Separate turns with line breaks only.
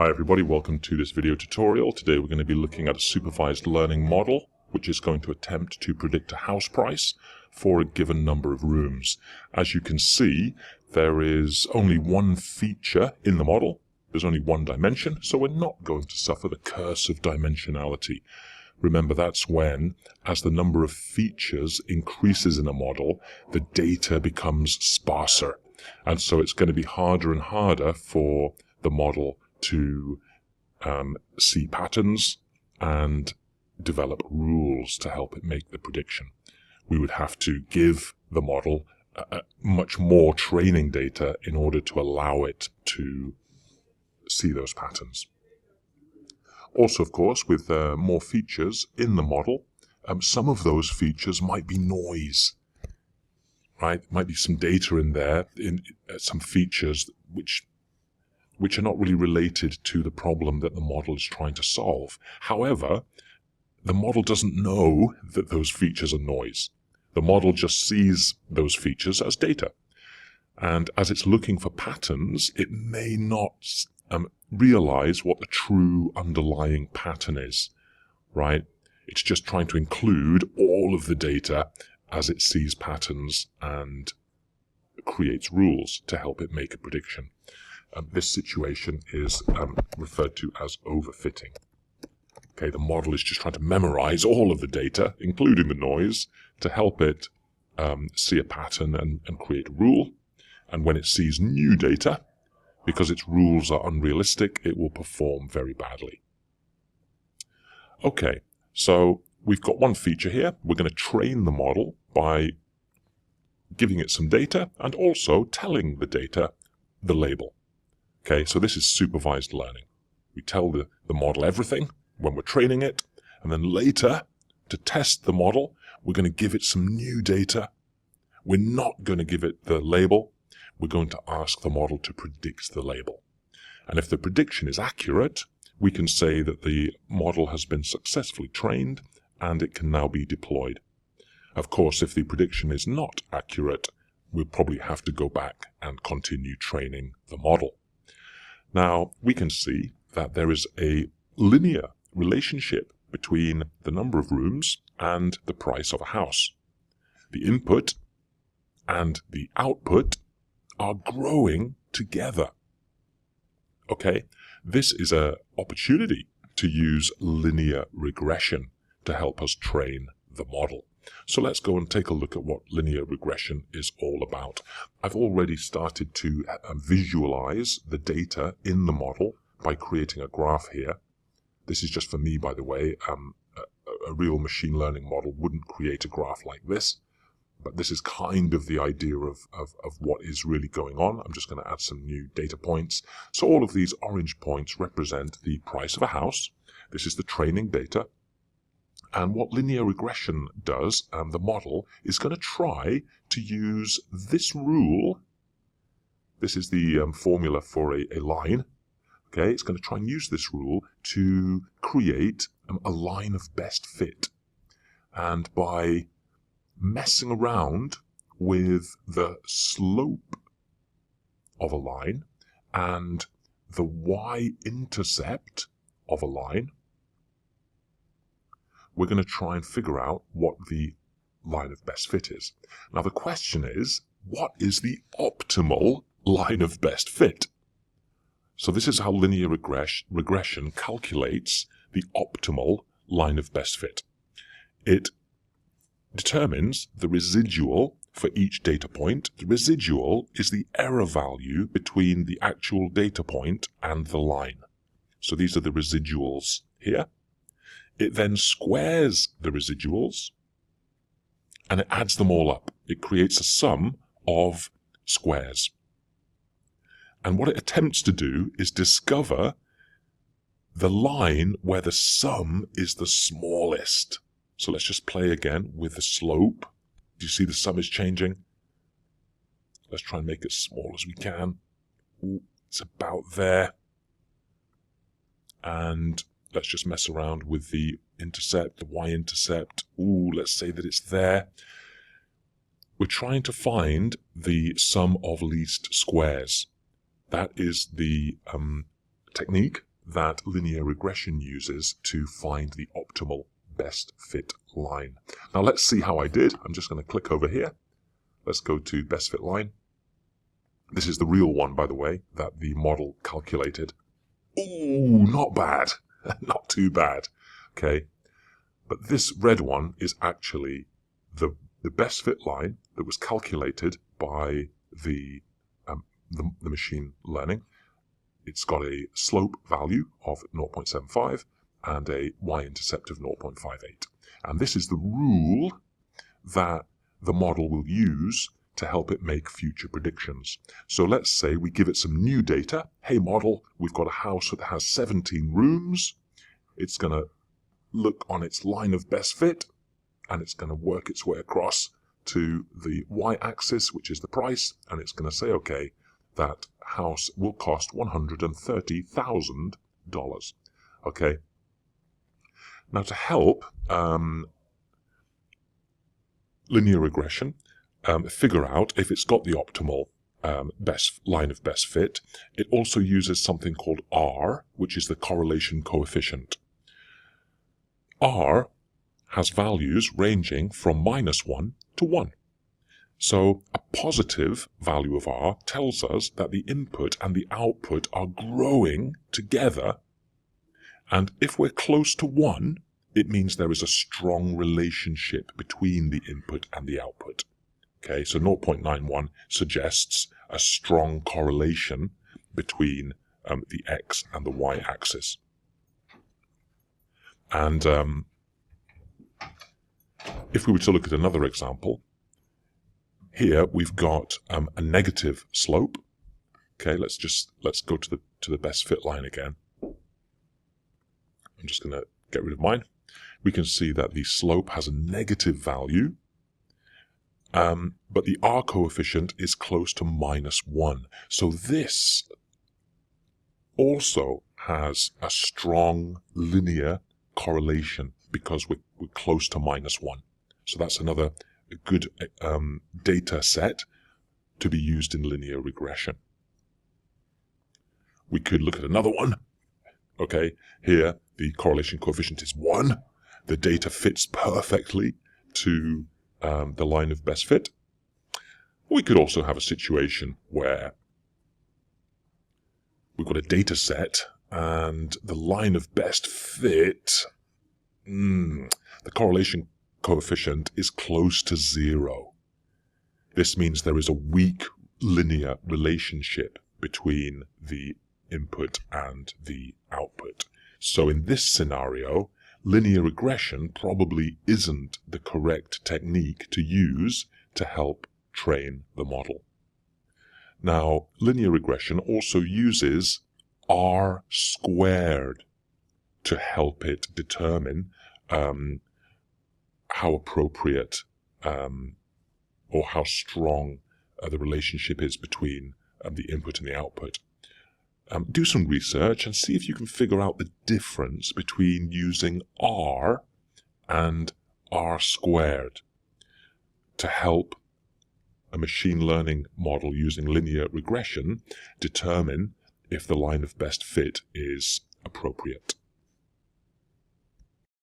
Hi everybody, welcome to this video tutorial. Today we're going to be looking at a supervised learning model which is going to attempt to predict a house price for a given number of rooms. As you can see, there is only one feature in the model. There's only one dimension, so we're not going to suffer the curse of dimensionality. Remember, that's when, as the number of features increases in a model, the data becomes sparser. And so it's going to be harder and harder for the model to see patterns and develop rules to help it make the prediction. We would have to give the model much more training data in order to allow it to see those patterns. Also, of course, with more features in the model, some of those features might be noise, right? Might be some data in there, some features which are not really related to the problem that the model is trying to solve. However, the model doesn't know that those features are noise. The model just sees those features as data. And as it's looking for patterns, it may not realize what the true underlying pattern is, right? It's just trying to include all of the data as it sees patterns and creates rules to help it make a prediction. This situation is referred to as overfitting. Okay, the model is just trying to memorize all of the data, including the noise, to help it see a pattern and create a rule. And when it sees new data, because its rules are unrealistic, it will perform very badly. Okay, so we've got one feature here. We're going to train the model by giving it some data and also telling the data the label. Okay, so this is supervised learning. We tell the model everything when we're training it, and then later, to test the model, we're going to give it some new data. We're not going to give it the label. We're going to ask the model to predict the label. And if the prediction is accurate, we can say that the model has been successfully trained and it can now be deployed. Of course, if the prediction is not accurate, we'll probably have to go back and continue training the model. Now, we can see that there is a linear relationship between the number of rooms and the price of a house. The input and the output are growing together. Okay, this is an opportunity to use linear regression to help us train the model. So let's go and take a look at what linear regression is all about. I've already started to visualize the data in the model by creating a graph here. This is just for me, by the way. A real machine learning model wouldn't create a graph like this, but this is kind of the idea of what is really going on. I'm just going to add some new data points. So all of these orange points represent the price of a house. This is the training data. And what linear regression does, the model is going to try to use this rule. This is the formula for a line. Okay, it's going to try and use this rule to create a line of best fit. And by messing around with the slope of a line and the y-intercept of a line, we're going to try and figure out what the line of best fit is. Now the question is, what is the optimal line of best fit? So this is how linear regression calculates the optimal line of best fit. It determines the residual for each data point. The residual is the error value between the actual data point and the line. So these are the residuals here. It then squares the residuals and it adds them all up. It creates a sum of squares. And what it attempts to do is discover the line where the sum is the smallest. So let's just play again with the slope. Do you see the sum is changing? Let's try and make it as small as we can. Ooh, it's about there. And let's just mess around with the intercept, the y-intercept. Ooh, let's say that it's there. We're trying to find the sum of least squares. That is the technique that linear regression uses to find the optimal best fit line. Now let's see how I did. I'm just going to click over here. Let's go to best fit line. This is the real one, by the way, that the model calculated. Ooh, not bad. Not too bad. Okay. But this red one is actually the best fit line that was calculated by the machine learning. It's got a slope value of 0.75 and a y-intercept of 0.58. And this is the rule that the model will use to help it make future predictions. So let's say we give it some new data. Hey model, we've got a house that has 17 rooms. It's going to look on its line of best fit, and it's going to work its way across to the y-axis, which is the price, and it's going to say, okay, that house will cost $130,000. Okay. Now to help linear regression figure out if it's got the optimal best line of best fit, it also uses something called R, which is the correlation coefficient. R has values ranging from -1 to 1. So a positive value of R tells us that the input and the output are growing together, and if we're close to 1, it means there is a strong relationship between the input and the output. Okay, so 0.91 suggests a strong correlation between the X and the Y axis. And if we were to look at another example, here we've got a negative slope. Okay, let's go to the best fit line again. I'm just going to get rid of mine. We can see that the slope has a negative value, but the R coefficient is close to -1. So this also has a strong linear correlation because we're close to -1. So that's another good data set to be used in linear regression. We could look at another one. Okay, here the correlation coefficient is 1. The data fits perfectly to the line of best fit. We could also have a situation where we've got a data set and the line of best fit, the correlation coefficient is close to 0. This means there is a weak linear relationship between the input and the output. So in this scenario, linear regression probably isn't the correct technique to use to help train the model. Now, linear regression also uses R squared to help it determine how appropriate or how strong the relationship is between the input and the output. Do some research and see if you can figure out the difference between using R and R squared to help a machine learning model using linear regression determine if the line of best fit is appropriate.